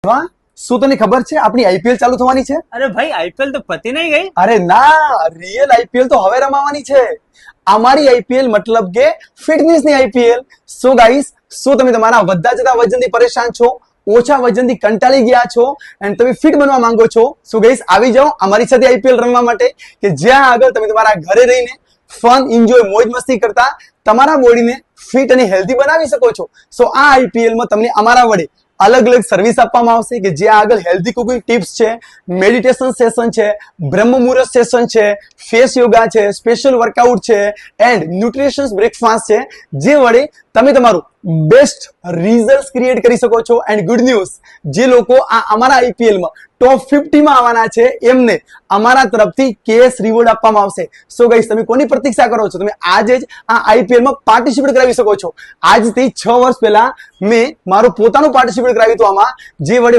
વાહ, શું તને ખબર છે આપણી આઈપીએલ ચાલુ થવાની છે? અરે ભાઈ આઈપીએલ તો પતી નહીં ગઈ? અરે ના, રિયલ આઈપીએલ તો હવે રમાવાની છે. અમારી આઈપીએલ મતલબ કે ફિટનેસ ની આઈપીએલ. સો ગાઈસ, શું તમે તમારા વધતા જતા વજનથી પરેશાન છો, ઓછા વજનથી કંટાળી ગયા છો અને તમે ફિટ બનવા માંગો છો? સો ગાઈસ, આવી જાઓ અમારી સાથે આઈપીએલ રમવા માટે, કે જ્યાં આગળ તમે તમારા ઘરે રહીને ફન, એન્જોય, મોજ મસ્તી કરતા તમારા બોડીને ફિટ અને હેલ્ધી બનાવી શકો છો. સો આ આઈપીએલ માં તમને અમારા વડે અલગ અલગ સર્વિસ આપવામાં આવશે, કે જ્યાં આગળ હેલ્ધી કુકિંગ ટિપ્સ છે, મેડિટેશન સેશન છે, બ્રહ્મ મુહૂર્ત સેશન છે, ફેસ યોગા છે, સ્પેશિયલ વર્કઆઉટ છે એન્ડ ન્યુટ્રિશન્સ બ્રેકફાસ્ટ છે, જે વડે તમે તમારું બેસ્ટ રિઝલ્ટ ક્રિએટ કરી શકો છો. એન્ડ ગુડ ન્યૂઝ, જે લોકો આ અમારા આઈપીએલ માં ટોપ 50 માં આવવાના છે એમને અમારા તરફથી કેશ રિવોર્ડ આપવામાં આવશે. સો ગાઈસ, તમે કોની પ્રતીક્ષા કરો છો? તમે આજે જ આ આઈપીએલ માં પાર્ટિસિપેટ કરાવી શકો છો. આજથી 6 વર્ષ પહેલા મેં મારું પોતાનું પાર્ટિસિપેટ કરાવ્યું હતું આમાં, જે વડે